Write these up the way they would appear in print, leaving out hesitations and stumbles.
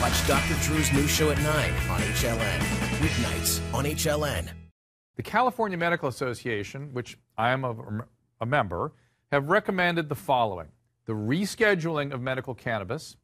Watch Dr. Drew's new show at 9 on HLN. Weeknights on HLN. The California Medical Association, which I am a member, have recommended the following: the rescheduling of medical cannabis,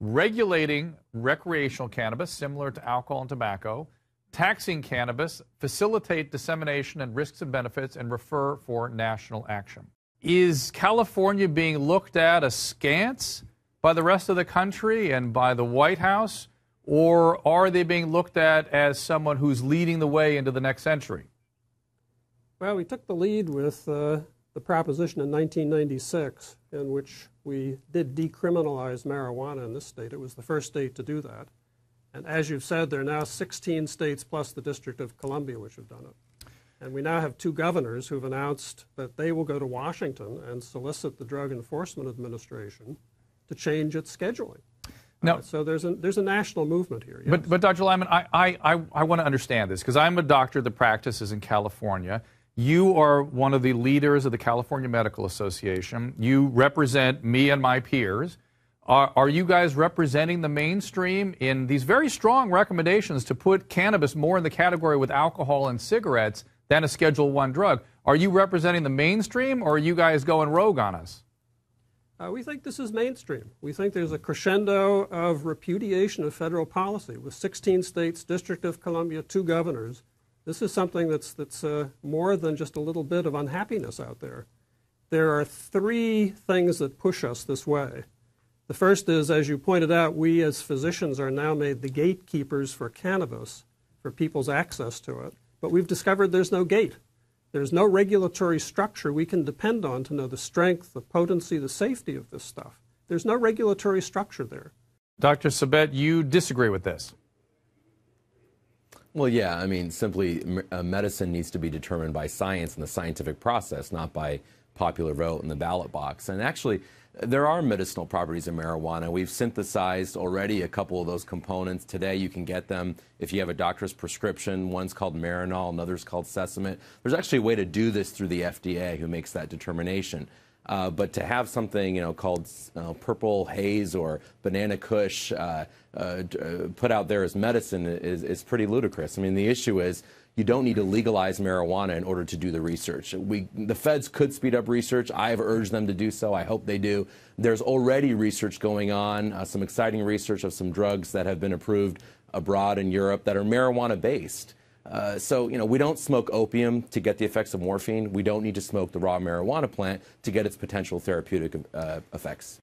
regulating recreational cannabis similar to alcohol and tobacco, taxing cannabis, facilitate dissemination and risks and benefits, and refer for national action. Is California being looked at askance by the rest of the country and by the White House, or are they being looked at as someone who's leading the way into the next century? Well, we took the lead with the proposition in 1996 in which we did decriminalize marijuana in this state. It was the first state to do that. And as you've said, there are now 16 states plus the District of Columbia which have done it. And we now have 2 governors who've announced that they will go to Washington and solicit the Drug Enforcement Administration to change its scheduling. No. So there's a national movement here. Yes. But Dr. Lyman, I want to understand this, because I'm a doctor that practices in California. You are one of the leaders of the California Medical Association. You represent me and my peers. Are you guys representing the mainstream in these very strong recommendations to put cannabis more in the category with alcohol and cigarettes than a Schedule I drug? Are you representing the mainstream, or are you guys going rogue on us? We think this is mainstream. We think there's a crescendo of repudiation of federal policy with 16 states, District of Columbia, 2 governors. This is something that's more than just a little bit of unhappiness out there. There are 3 things that push us this way. The first is, as you pointed out, we as physicians are now made the gatekeepers for cannabis, for people's access to it. But we've discovered there's no gate. There's no regulatory structure we can depend on to know the strength, the potency, the safety of this stuff. There's no regulatory structure there. Dr. Sabet, you disagree with this? Well, yeah, I mean, simply medicine needs to be determined by science and the scientific process, not by popular vote in the ballot box. And actually, there are medicinal properties in marijuana. We've synthesized already a couple of those components. Today, you can get them if you have a doctor's prescription. One's called Marinol, another's called Sesamet. There's actually a way to do this through the FDA, who makes that determination. But to have something, called Purple Haze or Banana Kush put out there as medicine is pretty ludicrous. I mean, the issue is you don't need to legalize marijuana in order to do the research. The feds could speed up research. I've urged them to do so. I hope they do. There's already research going on, some exciting research of some drugs that have been approved abroad in Europe that are marijuana-based. So, we don't smoke opium to get the effects of morphine. We don't need to smoke the raw marijuana plant to get its potential therapeutic effects.